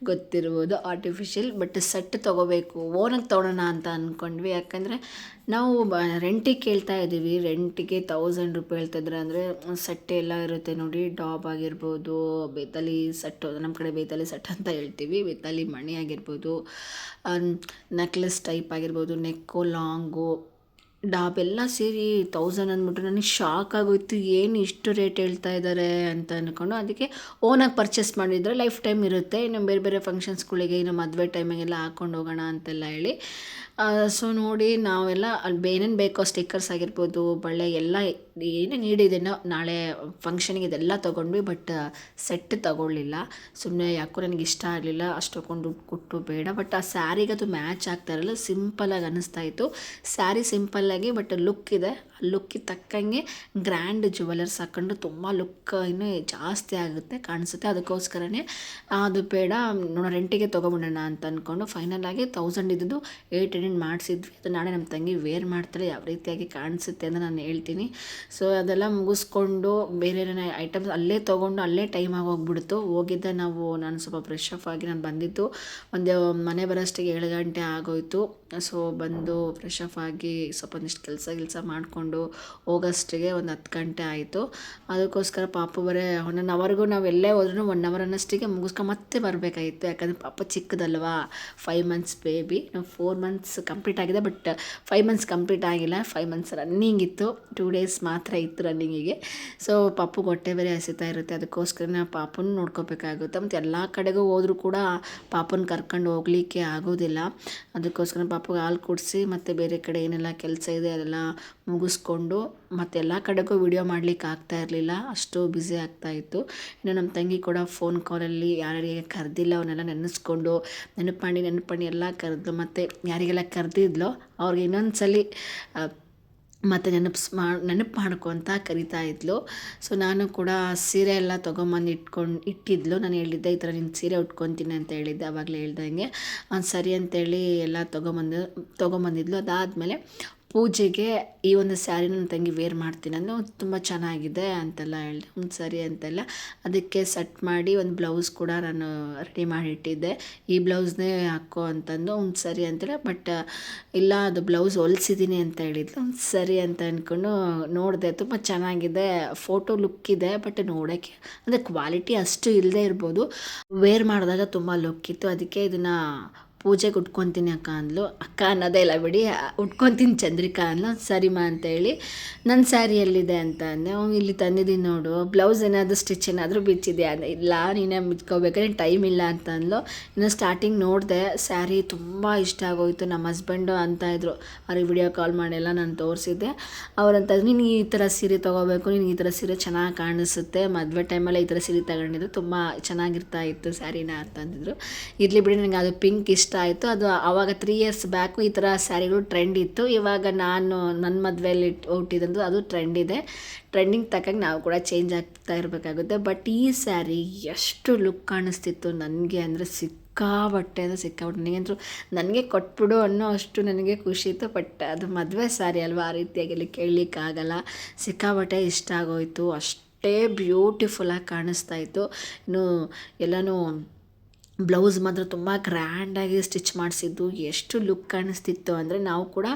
ಗೊತ್ತಿರ್ಬೋದು, ಆರ್ಟಿಫಿಷಿಯಲ್. ಬಟ್ ಸೆಟ್ ತೊಗೋಬೇಕು, ಓನಾಗಿ ತೊಗೊಳೋಣ ಅಂತ ಅಂದ್ಕೊಂಡ್ವಿ. ಯಾಕಂದರೆ ನಾವು ರೆಂಟಿಗೆ ಕೇಳ್ತಾ ಇದ್ದೀವಿ. ರೆಂಟಿಗೆ 1000 ರೂಪಾಯಿ ಹೇಳ್ತಿದ್ರೆ, ಅಂದರೆ ಸೆಟ್ ಎಲ್ಲ ಇರುತ್ತೆ ನೋಡಿ. ಡಾಬ್ ಆಗಿರ್ಬೋದು, ಬೇತಾಲಿ ಸೆಟ್ಟು, ನಮ್ಮ ಕಡೆ ಬೇತಾಲಿ ಸೆಟ್ ಅಂತ ಹೇಳ್ತೀವಿ. ಬೇತಾಲಿ ಮಣಿ ಆಗಿರ್ಬೋದು, ನೆಕ್ಲೆಸ್ ಟೈಪ್ ಆಗಿರ್ಬೋದು, ನೆಕ್ಕು ಲಾಂಗು ಡಾಬ್ ಎಲ್ಲ ಸೇರಿ 1000 ಅಂದ್ಬಿಟ್ರೆ ನನಗೆ ಶಾಕ್ ಆಗೋಯ್ತು. ಏನು ಇಷ್ಟು ರೇಟ್ ಹೇಳ್ತಾ ಇದ್ದಾರೆ ಅಂತ ಅಂದ್ಕೊಂಡು ಅದಕ್ಕೆ ಓನಾಗಿ ಪರ್ಚೇಸ್ ಮಾಡಿದರೆ ಲೈಫ್ ಟೈಮ್ ಇರುತ್ತೆ. ಇನ್ನು ಬೇರೆ ಬೇರೆ ಫಂಕ್ಷನ್ಸ್ಗಳಿಗೆ, ಇನ್ನು ಮದುವೆ ಟೈಮಿಗೆಲ್ಲ ಹಾಕ್ಕೊಂಡು ಹೋಗೋಣ ಅಂತೆಲ್ಲ ಹೇಳಿ. ಸೊ ನೋಡಿ ನಾವೆಲ್ಲ ಅಲ್ಲಿ ಏನೇನು ಬೇಕೋ ಸ್ಟಿಕ್ಕರ್ಸ್ ಆಗಿರ್ಬೋದು, ಬಳೆ ಎಲ್ಲ ಏನೇ ನೀಡಿದೇನೋ ನಾಳೆ ಫಂಕ್ಷನಿಗೆ ಇದೆಲ್ಲ ತೊಗೊಂಡ್ವಿ, ಬಟ್ ಸೆಟ್ ತೊಗೊಳ್ಳಿಲ್ಲ. ಸುಮ್ಮನೆ ಯಾಕೋ ನನಗೆ ಇಷ್ಟ ಆಗಲಿಲ್ಲ, ಅಷ್ಟು ತೊಗೊಂಡು ದುಡ್ಡು ಕೊಟ್ಟು ಬೇಡ. ಬಟ್ ಆ ಸ್ಯಾರಿಗೆ ಅದು ಮ್ಯಾಚ್ ಆಗ್ತಾ ಇರಲ್ಲ, ಸಿಂಪಲಾಗಿ ಅನ್ನಿಸ್ತಾ ಇತ್ತು. ಸ್ಯಾರಿ ಸಿಂಪಲ್ಲಾಗಿ ಬಟ್ ಲುಕ್ ಇದೆ, ಲುಕ್ಕಿಗೆ ತಕ್ಕಂಗೆ ಗ್ರ್ಯಾಂಡ್ ಜುವೆಲರ್ಸ್ ಹಾಕ್ಕೊಂಡ್ರೆ ತುಂಬ ಲುಕ್ ಇನ್ನೂ ಜಾಸ್ತಿ ಆಗುತ್ತೆ, ಕಾಣಿಸುತ್ತೆ. ಅದಕ್ಕೋಸ್ಕರನೇ ಅದು ಬೇಡ, ರೆಂಟಿಗೆ ತೊಗೊಬಿಡೋಣ ಅಂತ ಅಂದ್ಕೊಂಡು ಫೈನಲ್ ಆಗಿ 1000 ಇದ್ದು 800 ಮಾಡಿಸಿದ್ವಿ. ಅದು ನಾಳೆ ನಮ್ಮ ತಂಗಿ ವೇರ್ ಮಾಡ್ತಾಳೆ, ಯಾವ ರೀತಿಯಾಗಿ ಕಾಣಿಸುತ್ತೆ ಅಂತ ನಾನು ಹೇಳ್ತೀನಿ. ಸೊ ಅದೆಲ್ಲ ಮುಗಿಸ್ಕೊಂಡು ಬೇರೆ ಐಟಮ್ಸ್ ಅಲ್ಲೇ ತೊಗೊಂಡು ಅಲ್ಲೇ ಟೈಮ್ ಆಗೋಗ್ಬಿಡ್ತು. ಹೋಗಿದ್ದೆ ನಾನು ಸ್ವಲ್ಪ ಫ್ರೆಶ್ ಅಪ್ ಆಗಿ ನಾನು ಬಂದಿದ್ದು ಒಂದು ಮನೆ ಬರೋಷ್ಟಿಗೆ 7 ಗಂಟೆ ಆಗೋಯ್ತು. ಸೊ ಬಂದು ಫ್ರೆಶ್ ಅಪ್ ಆಗಿ ಸ್ವಲ್ಪ ಒಂದಿಷ್ಟು ಕೆಲಸ ಮಾಡಿಕೊಂಡು ಹೋಗೋಷ್ಟಿಗೆ ಒಂದು 10 ಗಂಟೆ ಆಯಿತು. ಅದಕ್ಕೋಸ್ಕರ ಪಾಪು ಬರೇ 1 ಅವರ್ಗೂ ನಾವು ಎಲ್ಲೇ ಹೋದ್ರೂ 1 ಅವರ್ ಅನ್ನೋಷ್ಟಿಗೆ ಮುಗಿಸ್ಕೊಂಡು ಮತ್ತೆ ಬರಬೇಕಾಗಿತ್ತು. ಯಾಕಂದರೆ ಪಾಪ ಚಿಕ್ಕದಲ್ವಾ, 5 ಮಂತ್ಸ್ ಬೇಬಿ. 4 ಮಂತ್ಸ್ ಕಂಪ್ಲೀಟ್ ಆಗಿದೆ, ಬಟ್ 5 ಮಂತ್ಸ್ ಕಂಪ್ಲೀಟ್ ಆಗಿಲ್ಲ. 5 ಮಂತ್ಸ್ ರನ್ನಿಂಗ್ ಇತ್ತು, 2 ಡೇಸ್ ಮಾತ್ರ ಇತ್ತು ರನ್ನಿಂಗಿಗೆ. ಸೊ ಪಾಪುಗೆ ಹೊಟ್ಟೆ ಬೇರೆ ಹಸಿತಾ ಇರುತ್ತೆ, ಅದಕ್ಕೋಸ್ಕರ ನಾವು ಪಾಪುನ ನೋಡ್ಕೋಬೇಕಾಗುತ್ತೆ. ಮತ್ತು ಎಲ್ಲ ಕಡೆಗೂ ಹೋದರೂ ಕೂಡ ಪಾಪುನ ಕರ್ಕೊಂಡು ಹೋಗಲಿಕ್ಕೆ ಆಗೋದಿಲ್ಲ. ಅದಕ್ಕೋಸ್ಕರ ಪಾಪುಗೆ ಹಾಲು ಕುಡಿಸಿ ಮತ್ತು ಬೇರೆ ಕಡೆ ಏನೆಲ್ಲ ಕೆಲಸ ಇದೆ ಅದೆಲ್ಲ ಮುಗಿಸ್ಕೊಂಡು ಮತ್ತು ಎಲ್ಲ ಕಡೆಗೂ ವಿಡಿಯೋ ಮಾಡಲಿಕ್ಕೆ ಆಗ್ತಾ ಇರಲಿಲ್ಲ, ಅಷ್ಟು ಬ್ಯುಸಿ ಆಗ್ತಾಯಿತ್ತು. ಇನ್ನು ನಮ್ಮ ತಂಗಿ ಕೂಡ ಫೋನ್ ಕಾಲಲ್ಲಿ ಯಾರಿಗೆ ಕರೆದಿಲ್ಲ ಅವನ್ನೆಲ್ಲ ನೆನೆಸ್ಕೊಂಡು ನೆನಪು ಎಲ್ಲ ಕರೆದು, ಮತ್ತು ಯಾರಿಗೆಲ್ಲ ಕರೆದಿದ್ಲೋ ಅವ್ರಿಗೆ ಇನ್ನೊಂದು ಸಲ ಮತ್ತು ನೆನಪು ಮಾಡ್ಕೊ ಅಂತ ಕರಿತಾ ಇದ್ಲು. ಸೊ ನಾನು ಕೂಡ ಸೀರೆ ಎಲ್ಲ ತೊಗೊಂಬಂದು ಇಟ್ಟಿದ್ಲು. ನಾನು ಹೇಳಿದ್ದೆ ಈ ಥರ ನಿನ್ನ ಸೀರೆ ಉಟ್ಕೊತೀನಿ ಅಂತ ಹೇಳಿದ್ದೆ, ಆವಾಗಲೇ ಹೇಳ್ದಂಗೆ ಸರಿ ಅಂತೇಳಿ ಎಲ್ಲ ತೊಗೊಂಬಂದಿದ್ಲು. ಅದಾದಮೇಲೆ ಪೂಜೆಗೆ ಈ ಒಂದು ಸ್ಯಾರಿ ನನ್ನ ತಂಗಿ ವೇರ್ ಮಾಡ್ತೀನಿ ಅಂದರೆ ತುಂಬ ಚೆನ್ನಾಗಿದೆ ಅಂತೆಲ್ಲ ಹೇಳಿದೆ. ಸರಿ ಅಂತೆಲ್ಲ ಅದಕ್ಕೆ ಸೆಟ್ ಮಾಡಿ ಒಂದು ಬ್ಲೌಸ್ ಕೂಡ ನಾನು ರೆಡಿ ಮಾಡಿಟ್ಟಿದ್ದೆ. ಈ ಬ್ಲೌಸ್ನೇ ಹಾಕೋ ಅಂತಂದು ಸರಿ ಅಂತೇಳಿ, ಬಟ್ ಇಲ್ಲ ಅದು ಬ್ಲೌಸ್ ಹೊಲಿಸಿದ್ದೀನಿ ಅಂತ ಹೇಳಿದ್ಲು. ಸರಿ ಅಂತ ಅಂದ್ಕೊಂಡು ನೋಡಿದೆ, ತುಂಬ ಚೆನ್ನಾಗಿದೆ, ಫೋಟೋ ಲುಕ್ ಇದೆ, ಬಟ್ ನೋಡೋಕ್ಕೆ ಅಂದರೆ ಕ್ವಾಲಿಟಿ ಅಷ್ಟು ಇಲ್ಲದೆ ಇರ್ಬೋದು, ವೇರ್ ಮಾಡಿದಾಗ ತುಂಬ ಲುಕ್ ಇತ್ತು. ಅದಕ್ಕೆ ಇದನ್ನು ಪೂಜೆಗೆ ಉಟ್ಕೊತೀನಿ ಅಕ್ಕ ಅಂದ್ಲು. ಅಕ್ಕ ಅನ್ನೋದೇ ಇಲ್ಲ ಬಿಡಿ, ಉಟ್ಕೊತೀನಿ ಚಂದ್ರಿಕಾ ಅಂದ್ಲು. ಸರಿಮಾ ಅಂತೇಳಿ ನನ್ನ ಸ್ಯಾರಿ ಎಲ್ಲಿದೆ ಅಂತ ಅಂದೆ. ಇಲ್ಲಿ ತಂದಿದ್ದೀನಿ ನೋಡು, ಬ್ಲೌಸ್ ಏನಾದರೂ ಸ್ಟಿಚ್ ಏನಾದರೂ ಬಿಚ್ಚಿದೆ ಅಂದೆ. ಇಲ್ಲ ನೀನೇ ಬಿಚ್ಕೋಬೇಕಾದ್ರೆ ಟೈಮ್ ಇಲ್ಲ ಅಂತ ಅಂದ್ಲು. ಇನ್ನು ಸ್ಟಾರ್ಟಿಂಗ್ ನೋಡಿದೆ, ಸ್ಯಾರಿ ತುಂಬ ಇಷ್ಟ ಆಗೋಯಿತು. ನಮ್ಮ ಹಸ್ಬೆಂಡು ಅಂತ ಇದ್ರು, ಅವ್ರಿಗೆ ವಿಡಿಯೋ ಕಾಲ್ ಮಾಡಿಲ್ಲ ನಾನು ತೋರಿಸಿದ್ದೆ. ಅವ್ರಂತಂದ್ರೆ ನೀನು ಈ ಥರ ಸೀರೆ ತೊಗೋಬೇಕು, ನೀನು ಈ ಥರ ಸೀರೆ ಚೆನ್ನಾಗಿ ಕಾಣಿಸುತ್ತೆ, ಮದುವೆ ಟೈಮಲ್ಲಿ ಈ ಥರ ಸೀರೆ ತಗೊಂಡಿದ್ದು ತುಂಬ ಚೆನ್ನಾಗಿರ್ತಾ ಇತ್ತು ಸ್ಯಾರಿನ ಅಂತಂದಿದ್ರು. ಇರಲಿ ಬಿಡಿ, ನನಗೆ ಅದು ಪಿಂಕ್ ಇಷ್ಟ ಆಯಿತು. ಅದು ಆವಾಗ 3 ಇಯರ್ಸ್ ಬ್ಯಾಕು ಈ ಥರ ಸ್ಯಾರಿಗಳು ಟ್ರೆಂಡ್ ಇತ್ತು. ಇವಾಗ ನಾನು ನನ್ನ ಮದುವೆಯಲ್ಲಿ ಹುಟ್ಟಿದಂದು ಅದು ಟ್ರೆಂಡ್ ಇದೆ. ಟ್ರೆಂಡಿಂಗ್ ತಕ್ಕಂಗೆ ನಾವು ಕೂಡ ಚೇಂಜ್ ಆಗ್ತಾ ಇರಬೇಕಾಗುತ್ತೆ. ಬಟ್ ಈ ಸ್ಯಾರಿ ಎಷ್ಟು ಲುಕ್ ಕಾಣಿಸ್ತಿತ್ತು ನನಗೆ ಅಂದರೆ ಸಿಕ್ಕಾಬಟ್ಟೆ ನನಗಂತೂ ನನಗೆ ಕೊಟ್ಬಿಡು ಅನ್ನೋ ಅಷ್ಟು ನನಗೆ ಖುಷಿ ಇತ್ತು. ಬಟ್ ಅದು ಮದುವೆ ಸ್ಯಾರಿ ಅಲ್ವಾ, ಆ ರೀತಿಯಾಗಿ ಕೇಳಲಿಕ್ಕಾಗಲ್ಲ. ಸಿಕ್ಕಾಬಟ್ಟೆ ಇಷ್ಟ ಆಗೋಯಿತು, ಅಷ್ಟೇ ಬ್ಯೂಟಿಫುಲ್ಲಾಗಿ ಕಾಣಿಸ್ತಾ ಇತ್ತು. ಇನ್ನು ಎಲ್ಲನೂ ಬ್ಲೌಸ್ ಮಾತ್ರ ತುಂಬ ಗ್ರ್ಯಾಂಡಾಗಿ ಸ್ಟಿಚ್ ಮಾಡಿಸಿದ್ದು, ಎಷ್ಟು ಲುಕ್ ಕಾಣಿಸ್ತಿತ್ತು ಅಂದರೆ ನಾವು ಕೂಡ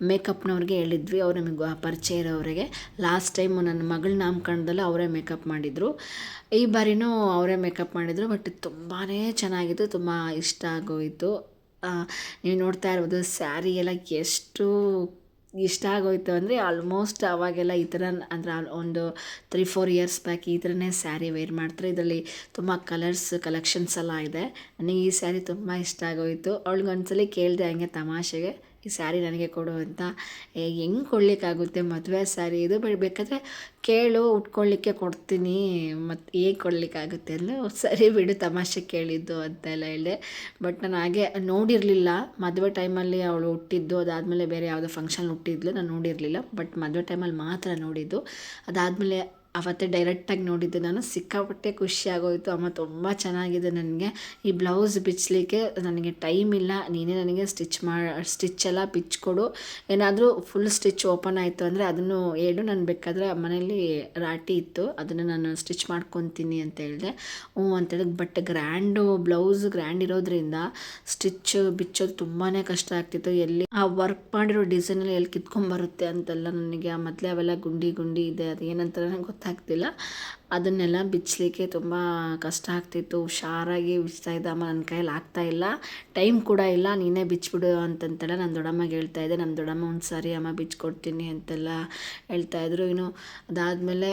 ಮೇಕಪ್ನವ್ರಿಗೆ ಹೇಳಿದ್ವಿ, ಅವ್ರು ನಮಗೆ ಪರಿಚಯ ಇರೋರಿಗೆ. ಲಾಸ್ಟ್ ಟೈಮು ನನ್ನ ಮಗಳ ನಾಮಕರಣದಲ್ಲೂ ಅವರೇ ಮೇಕಪ್ ಮಾಡಿದರು, ಈ ಬಾರಿನೂ ಅವರೇ ಮೇಕಪ್ ಮಾಡಿದರು. ಬಟ್ ತುಂಬಾ ಚೆನ್ನಾಗಿತ್ತು, ತುಂಬ ಇಷ್ಟ ಆಗೋಯಿತು. ನೀವು ನೋಡ್ತಾ ಇರ್ಬೋದು ಸ್ಯಾರಿ ಎಲ್ಲ ಎಷ್ಟು ಇಷ್ಟ ಆಗೋಯಿತು ಅಂದರೆ ಆಲ್ಮೋಸ್ಟ್ ಅವಾಗೆಲ್ಲ ಈ ಥರ ಅಂದರೆ ಒಂದು 3-4 ಇಯರ್ಸ್ ಬ್ಯಾಕ್ ಈ ಥರನೇ ಸ್ಯಾರಿ ವೇರ್ ಮಾಡ್ತಾರೆ. ಇದರಲ್ಲಿ ತುಂಬ ಕಲೆಕ್ಷನ್ಸ್ ಎಲ್ಲ ಇದೆ. ನನಗೆ ಈ ಸ್ಯಾರಿ ತುಂಬ ಇಷ್ಟ ಆಗೋಯಿತು. ಅವಳಿಗೊಂದ್ಸಲಿ ಕೇಳಿದೆ ಹಂಗೆ ತಮಾಷೆಗೆ, ಈ ಸ್ಯಾರಿ ನನಗೆ ಕೊಡು ಅಂತ. ಹೆಂಗೆ ಕೊಡಲಿಕ್ಕಾಗುತ್ತೆ, ಮದುವೆ ಸ್ಯಾರಿ ಇದು, ಬೇಕಾದರೆ ಕೇಳು ಉಟ್ಕೊಳ್ಳಿಕ್ಕೆ ಕೊಡ್ತೀನಿ, ಮತ್ತು ಹೇಗೆ ಕೊಡಲಿಕ್ಕಾಗುತ್ತೆ ಅಂದು. ಸರಿ ಬಿಡು ತಮಾಷೆ ಕೇಳಿದ್ದು ಅಂತೆಲ್ಲ ಹೇಳಿದೆ. ಬಟ್ ನಾನು ಹಾಗೆ ನೋಡಿರಲಿಲ್ಲ, ಮದುವೆ ಟೈಮಲ್ಲಿ ಅವಳು ಹುಟ್ಟಿದ್ದು, ಅದಾದಮೇಲೆ ಬೇರೆ ಯಾವುದೋ ಫಂಕ್ಷನ್ ಹುಟ್ಟಿದ್ಲು, ನಾನು ನೋಡಿರಲಿಲ್ಲ. ಬಟ್ ಮದುವೆ ಟೈಮಲ್ಲಿ ಮಾತ್ರ ನೋಡಿದ್ದು. ಅದಾದಮೇಲೆ ಅವತ್ತೇ ಡೈರೆಕ್ಟಾಗಿ ನೋಡಿದ್ದೆ ನಾನು. ಸಿಕ್ಕಾಪಟ್ಟೆ ಖುಷಿಯಾಗೋಯಿತು. ಅಮ್ಮ ತುಂಬ ಚೆನ್ನಾಗಿದೆ, ನನಗೆ ಈ ಬ್ಲೌಸ್ ಬಿಚ್ಚಲಿಕ್ಕೆ ನನಗೆ ಟೈಮ್ ಇಲ್ಲ, ನೀನೇ ನನಗೆ ಸ್ಟಿಚ್ ಎಲ್ಲ ಬಿಚ್ಕೊಡು, ಏನಾದರೂ ಫುಲ್ ಸ್ಟಿಚ್ ಓಪನ್ ಆಯಿತು ಅಂದರೆ ಅದನ್ನು ಹೇಳು, ನಾನು ಬೇಕಾದರೆ ಮನೆಯಲ್ಲಿ ರಾಟಿ ಇತ್ತು ಅದನ್ನು ನಾನು ಸ್ಟಿಚ್ ಮಾಡ್ಕೊತೀನಿ ಅಂತ ಹೇಳಿದೆ. ಅಂತೇಳಿ. ಬಟ್ ಬ್ಲೌಸ್ ಗ್ರ್ಯಾಂಡ್ ಇರೋದ್ರಿಂದ ಸ್ಟಿಚ್ ಬಿಚ್ಚೋದು ತುಂಬಾ ಕಷ್ಟ ಆಗ್ತಿತ್ತು. ಎಲ್ಲಿ ಆ ವರ್ಕ್ ಮಾಡಿರೋ ಡಿಸೈನಲ್ಲಿ ಎಲ್ಲಿ ಕಿತ್ಕೊಂಡ್ಬರುತ್ತೆ ಅಂತೆಲ್ಲ ನನಗೆ ಮೊದಲೇ ಅವೆಲ್ಲ ಗುಂಡಿ ಇದೆ, ಅದು ಏನಂತ ನನಗೆ ಗೊತ್ತಾಗ್ತಿಲ್ಲ. ಅದನ್ನೆಲ್ಲ ಬಿಚ್ಚಲಿಕ್ಕೆ ತುಂಬ ಕಷ್ಟ ಆಗ್ತಿತ್ತು. ಹುಷಾರಾಗಿ ಬಿಚ್ತಾ ಇದ್ದ. ಅಮ್ಮ ನನ್ನ ಕೈಯಲ್ಲಿ ಆಗ್ತಾಯಿಲ್ಲ, ಟೈಮ್ ಕೂಡ ಇಲ್ಲ, ನೀನೇ ಬಿಚ್ಚಿಬಿಡು ಅಂತಂತೆಲ್ಲ ನಾನು ದೊಡ್ಡಮ್ಮಗೆ ಹೇಳ್ತಾಯಿದ್ದೆ. ನಮ್ಮ ದೊಡ್ಡಮ್ಮ ಸರಿ ಅಮ್ಮ ಬಿಚ್ಕೊಡ್ತೀನಿ ಅಂತೆಲ್ಲ ಹೇಳ್ತಾಯಿದ್ರು. ಇನ್ನು ಅದಾದಮೇಲೆ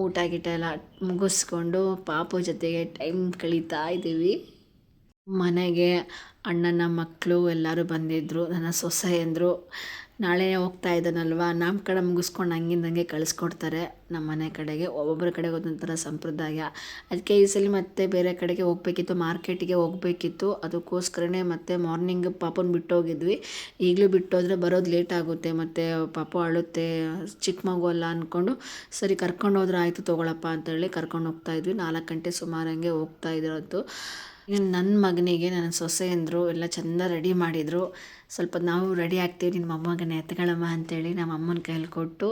ಊಟ ಗೀಟ ಎಲ್ಲ ಮುಗಿಸ್ಕೊಂಡು ಪಾಪು ಜೊತೆಗೆ ಟೈಮ್ ಕಳೀತಾ ಇದ್ದೀವಿ. ಮನೆಗೆ ಅಣ್ಣನ ಮಕ್ಕಳು ಎಲ್ಲರೂ ಬಂದಿದ್ದರು, ನನ್ನ ಸೊಸೆಯಂದರು. ನಾಳೆ ಹೋಗ್ತಾ ಇದ್ದಾನಲ್ವ, ನಾಮಕರಣ ಮುಗಿಸ್ಕೊಂಡು ಹಂಗೆ ಕಳಿಸ್ಕೊಡ್ತಾರೆ ನಮ್ಮ ಮನೆ ಕಡೆಗೆ. ಒಬ್ಬೊಬ್ಬರ ಕಡೆಗೆ ಒಂದೊಂಥರ ಸಂಪ್ರದಾಯ. ಅದಕ್ಕೆ ಈ ಸಲ ಮತ್ತೆ ಬೇರೆ ಕಡೆಗೆ ಹೋಗ್ಬೇಕಿತ್ತು, ಮಾರ್ಕೆಟಿಗೆ ಹೋಗ್ಬೇಕಿತ್ತು. ಅದಕ್ಕೋಸ್ಕರನೇ ಮತ್ತೆ ಮಾರ್ನಿಂಗ್ ಪಾಪನ ಬಿಟ್ಟೋಗಿದ್ವಿ. ಈಗಲೂ ಬಿಟ್ಟೋದ್ರೆ ಬರೋದು ಲೇಟ್ ಆಗುತ್ತೆ, ಮತ್ತು ಪಾಪು ಅಳುತ್ತೆ, ಚಿಕ್ಕ ಮಗು ಅಲ್ಲ ಅಂದ್ಕೊಂಡು ಸರಿ ಕರ್ಕೊಂಡು ಹೋದ್ರೆ ಆಯಿತು ತೊಗೊಳಪ್ಪ ಅಂತೇಳಿ ಕರ್ಕೊಂಡು ಹೋಗ್ತಾಯಿದ್ವಿ. 4 ಗಂಟೆ ಸುಮಾರು ಹಂಗೆ ಹೋಗ್ತಾ ಇದ್ರದ್ದು. ನನ್ನ ಮಗನಿಗೆ ನನ್ನ ಸೊಸೆಯಂದರು ಎಲ್ಲ ಚೆಂದ ರೆಡಿ ಮಾಡಿದರು. ಸ್ವಲ್ಪ ನಾವು ರೆಡಿ ಆಗ್ತೀವಿ, ನಿನ್ನ ಮೊಮ್ಮಗನ ಎತ್ಕೊಳ್ಳಮ್ಮ ಅಂತೇಳಿ ನಮ್ಮ ಅಮ್ಮನ ಕೈಯಲ್ಲಿ ಕೊಟ್ಟು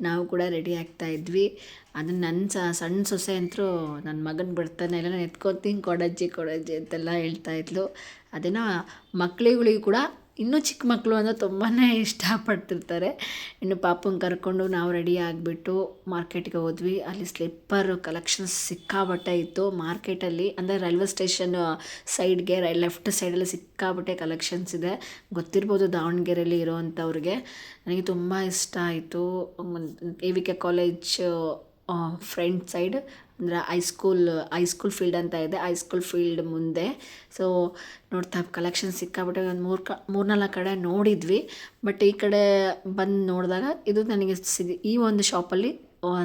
ನಾವು ಕೂಡ ರೆಡಿ ಆಗ್ತಾಯಿದ್ವಿ. ಅದನ್ನು ನನ್ನ ಸಣ್ಣ ಸೊಸೆ ಅಂತೂ ನನ್ನ ಮಗನ ಬಿಡ್ತಾನೆ ಇಲ್ಲ, ನಾನು ಎತ್ಕೊತೀನಿ ಕೊಡಜ್ಜಿ ಅಂತೆಲ್ಲ ಹೇಳ್ತಾಯಿದ್ಲು. ಅದೇನೋ ಮಕ್ಕಳುಗಳಿಗೂ ಕೂಡ ಇನ್ನೂ ಚಿಕ್ಕ ಮಕ್ಕಳು ಅಂದರೆ ತುಂಬಾ ಇಷ್ಟಪಡ್ತಿರ್ತಾರೆ. ಇನ್ನು ಪಾಪುನ ಕರ್ಕೊಂಡು ನಾವು ರೆಡಿ ಆಗಿಬಿಟ್ಟು ಮಾರ್ಕೆಟ್ಗೆ ಹೋದ್ವಿ. ಅಲ್ಲಿ ಸ್ಲಿಪ್ಪರ್ ಕಲೆಕ್ಷನ್ಸ್ ಸಿಕ್ಕಾಬಟ್ಟೆ ಇತ್ತು ಮಾರ್ಕೆಟಲ್ಲಿ, ಅಂದರೆ ರೈಲ್ವೆ ಸ್ಟೇಷನ್ ಸೈಡ್ಗೆ ಲೆಫ್ಟ್ ಸೈಡಲ್ಲಿ ಸಿಕ್ಕಾಬಟ್ಟೆ ಕಲೆಕ್ಷನ್ಸ್ ಇದೆ. ಗೊತ್ತಿರ್ಬೋದು ದಾವಣಗೆರೆಯಲ್ಲಿ ಇರೋವಂಥವ್ರಿಗೆ. ನನಗೆ ತುಂಬ ಇಷ್ಟ ಆಯಿತು. AVK ಕಾಲೇಜ್ ಫ್ರಂಟ್ ಸೈಡ್, ಅಂದರೆ ಹೈಸ್ಕೂಲ್ ಫೀಲ್ಡ್ ಅಂತ ಇದೆ, ಹೈಸ್ಕೂಲ್ ಫೀಲ್ಡ್ ಮುಂದೆ. ಸೊ ನೋಡ್ತಾ ಕಲೆಕ್ಷನ್ ಸಿಕ್ಕಾಬಿಟ್ಟೆ ಒಂದು 3-4 ಕಡೆ ನೋಡಿದ್ವಿ. ಬಟ್ ಈ ಕಡೆ ಬಂದು ನೋಡಿದಾಗ ಇದು ನನಗೆ ಈ ಒಂದು ಶಾಪಲ್ಲಿ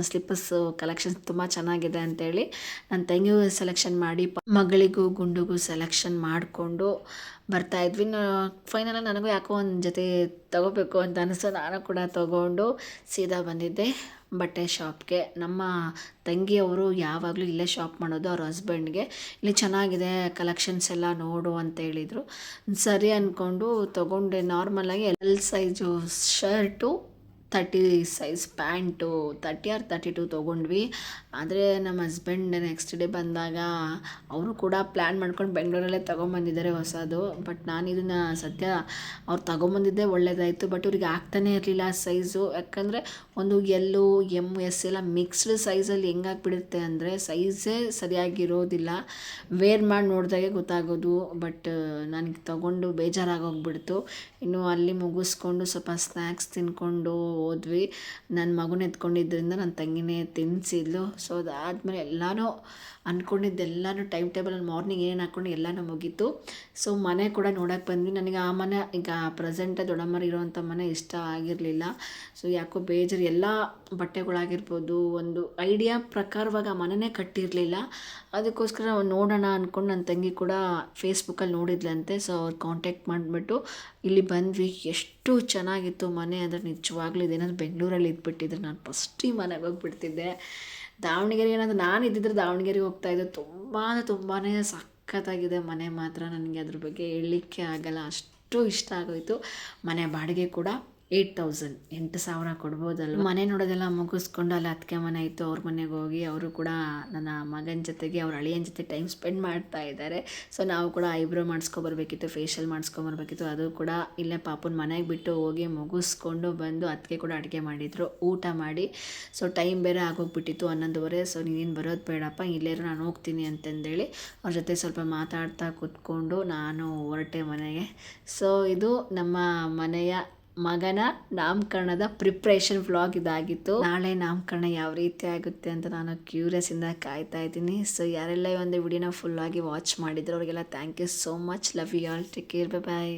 ಸ್ಲಿಪ್ಪರ್ಸ್ ಕಲೆಕ್ಷನ್ಸ್ ತುಂಬ ಚೆನ್ನಾಗಿದೆ ಅಂತೇಳಿ ನನ್ನ ತಂಗಿಗೂ ಸೆಲೆಕ್ಷನ್ ಮಾಡಿ ಮಗಳಿಗೂ ಗುಂಡುಗೂ ಸೆಲೆಕ್ಷನ್ ಮಾಡಿಕೊಂಡು ಬರ್ತಾಯಿದ್ವಿ. ಫೈನಲ್ ನನಗೂ ಯಾಕೋ ಒಂದು ಜೊತೆ ತೊಗೋಬೇಕು ಅಂತ ಅನಿಸ್ತು. ನಾನು ಕೂಡ ತೊಗೊಂಡು ಸೀದಾ ಬಂದಿದ್ದೆ ಬಟ್ಟೆ ಶಾಪ್ಗೆ. ನಮ್ಮ ತಂಗಿಯವರು ಯಾವಾಗಲೂ ಇಲ್ಲೇ ಶಾಪ್ ಮಾಡೋದು, ಅವ್ರ ಹಸ್ಬೆಂಡ್ಗೆ ಇಲ್ಲಿ ಚೆನ್ನಾಗಿದೆ ಕಲೆಕ್ಷನ್ಸ್ ಎಲ್ಲ ನೋಡು ಅಂತ ಹೇಳಿದರು. ಸರಿ ಅಂದ್ಕೊಂಡು ತೊಗೊಂಡೆ. ನಾರ್ಮಲಾಗಿ L size shirt, 30 size pant, 30 or 32 ತೊಗೊಂಡ್ವಿ. ಆದರೆ ನಮ್ಮ ಹಸ್ಬೆಂಡ್ ನೆಕ್ಸ್ಟ್ ಡೇ ಬಂದಾಗ ಅವರು ಕೂಡ ಪ್ಲ್ಯಾನ್ ಮಾಡ್ಕೊಂಡು ಬೆಂಗಳೂರಲ್ಲೇ ತೊಗೊಂಬಂದಿದ್ದಾರೆ ಹೊಸದು. ಬಟ್ ನಾನು ಇದನ್ನು ಸದ್ಯ ಅವ್ರು ತೊಗೊಂಬಂದಿದ್ದೇ ಒಳ್ಳೇದಾಯಿತು. ಬಟ್ ಇವ್ರಿಗೆ ಆಗ್ತಾನೇ ಇರಲಿಲ್ಲ ಸೈಜು. ಯಾಕಂದರೆ ಒಂದು M, S ಎಲ್ಲ ಮಿಕ್ಸ್ಡ್ ಸೈಜಲ್ಲಿ ಹೆಂಗಾಗ್ಬಿಡುತ್ತೆ ಅಂದರೆ ಸೈಜೇ ಸರಿಯಾಗಿರೋದಿಲ್ಲ. ವೇರ್ ಮಾಡಿ ನೋಡಿದಾಗೆ ಗೊತ್ತಾಗೋದು. ಬಟ್ ನನಗೆ ತೊಗೊಂಡು ಬೇಜಾರಾಗೋಗ್ಬಿಡ್ತು. ಇನ್ನು ಅಲ್ಲಿ ಮುಗಿಸ್ಕೊಂಡು ಸ್ವಲ್ಪ ಸ್ನ್ಯಾಕ್ಸ್ ತಿನ್ಕೊಂಡು ಹೋದ್ವಿ. ನನ್ನ ಮಗುನ ಎತ್ಕೊಂಡಿದ್ದರಿಂದ ನನ್ನ ತಂಗಿನೇ ತಿನ್ನಿಸಿದ್ಲು. ಸೊ ಅದಾದಮೇಲೆ ಎಲ್ಲನೂ ಅಂದ್ಕೊಂಡಿದ್ದೆಲ್ಲನೂ ಟೈಮ್ ಟೇಬಲಲ್ಲಿ ಮಾರ್ನಿಂಗ್ ಏನೇನು ಹಾಕ್ಕೊಂಡು ಎಲ್ಲನೂ ಮುಗೀತು. ಸೊ ಮನೆ ಕೂಡ ನೋಡೋಕ್ಕೆ ಬಂದ್ವಿ. ನನಗೆ ಆ ಮನೆ ಈಗ ಪ್ರೆಸೆಂಟ್ ದೊಡ್ಡಮ್ಮರು ಇರೋವಂಥ ಮನೆ ಇಷ್ಟ ಆಗಿರಲಿಲ್ಲ. ಸೊ ಯಾಕೋ ಬೇಜಾರು, ಎಲ್ಲ ಬಟ್ಟೆಗಳಾಗಿರ್ಬೋದು ಒಂದು ಐಡಿಯಾ ಪ್ರಕಾರವಾಗಿ ಆ ಮನೆಯೇ ಕಟ್ಟಿರಲಿಲ್ಲ. ಅದಕ್ಕೋಸ್ಕರ ನೋಡೋಣ ಅಂದ್ಕೊಂಡು ನನ್ನ ತಂಗಿ ಕೂಡ ಫೇಸ್ಬುಕ್ಕಲ್ಲಿ ನೋಡಿದ್ಲಂತೆ. ಸೊ ಅವ್ರು ಕಾಂಟ್ಯಾಕ್ಟ್ ಮಾಡಿಬಿಟ್ಟು ಇಲ್ಲಿ ಬಂದ್ವಿ. ಎಷ್ಟು ಚೆನ್ನಾಗಿತ್ತು ಮನೆ ಅಂದರೆ ನಿಜವಾಗ್ಲೂ. ಇದೇನಾದ್ರು ಬೆಂಗಳೂರಲ್ಲಿ ಇದ್ಬಿಟ್ಟಿದ್ರೆ ನಾನು ಫಸ್ಟ್ ಈ ಮನೆಗೆ ಹೋಗ್ಬಿಡ್ತಿದ್ದೆ. ದಾವಣಗೆರೆ ಏನಾದರೂ ನಾನು ಇದ್ದಿದ್ರೆ ದಾವಣಗೆರೆಗೆ ಹೋಗ್ತಾಯಿದ್ದೆ. ತುಂಬಾ ಸಖತ್ತಾಗಿದೆ ಮನೆ ಮಾತ್ರ. ನನಗೆ ಅದ್ರ ಬಗ್ಗೆ ಹೇಳಲಿಕ್ಕೆ ಆಗಲ್ಲ, ಅಷ್ಟು ಇಷ್ಟ ಆಗೋಯಿತು. ಮನೆ ಬಾಡಿಗೆ ಕೂಡ 8,000 ಕೊಡ್ಬೋದಲ್ವ. ಮನೆ ನೋಡೋದೆಲ್ಲ ಮುಗಿಸ್ಕೊಂಡು ಅಲ್ಲಿ ಅತ್ತಿಗೆ ಮನೆ ಇತ್ತು, ಅವ್ರ ಮನೆಗೆ ಹೋಗಿ ಅವರು ಕೂಡ ನನ್ನ ಮಗನ ಜೊತೆಗೆ ಅವ್ರ ಅಳಿಯನ ಜೊತೆ ಟೈಮ್ ಸ್ಪೆಂಡ್ ಮಾಡ್ತಾ ಇದ್ದಾರೆ. ಸೊ ನಾವು ಕೂಡ ಐಬ್ರೋ ಮಾಡಿಸ್ಕೊಬರ್ಬೇಕಿತ್ತು, ಫೇಶಿಯಲ್ ಮಾಡಿಸ್ಕೊಬರ್ಬೇಕಿತ್ತು. ಅದು ಕೂಡ ಇಲ್ಲೇ ಪಾಪನ ಮನೆಗೆ ಬಿಟ್ಟು ಹೋಗಿ ಮುಗಿಸ್ಕೊಂಡು ಬಂದು ಅತ್ತಿಗೆ ಕೂಡ ಅಡುಗೆ ಮಾಡಿದರು. ಊಟ ಮಾಡಿ ಸೊ ಟೈಮ್ ಬೇರೆ ಆಗೋಗ್ಬಿಟ್ಟಿತ್ತು 11:30. ಸೊ ನೀನೇನು ಬರೋದು ಬೇಡಪ್ಪ, ಇಲ್ಲೇರು ನಾನು ಹೋಗ್ತೀನಿ ಅಂತಂದೇಳಿ ಅವ್ರ ಜೊತೆ ಸ್ವಲ್ಪ ಮಾತಾಡ್ತಾ ಕೂತ್ಕೊಂಡು ನಾನು ಹೊರಟೆ ಮನೆಗೆ. ಸೊ ಇದು ನಮ್ಮ ಮನೆಯ ಮಗನ ನಾಮಕರಣದ ಪ್ರಿಪ್ರೇಷನ್ ವ್ಲಾಗ್ ಇದಾಗಿತ್ತು. ನಾಳೆ ನಾಮಕರಣ ಯಾವ ರೀತಿ ಆಗುತ್ತೆ ಅಂತ ನಾನು ಕ್ಯೂರಿಯಸ್ ಇಂದ ಕಾಯ್ತಾ ಇದ್ದೀನಿ. ಸೊ ಯಾರೆಲ್ಲ ಈ ಒಂದು ವಿಡಿಯೋನ ಫುಲ್ ಆಗಿ ವಾಚ್ ಮಾಡಿದ್ರು ಅವರಿಗೆಲ್ಲ thank you so much. Love you all. Take care. Bye bye.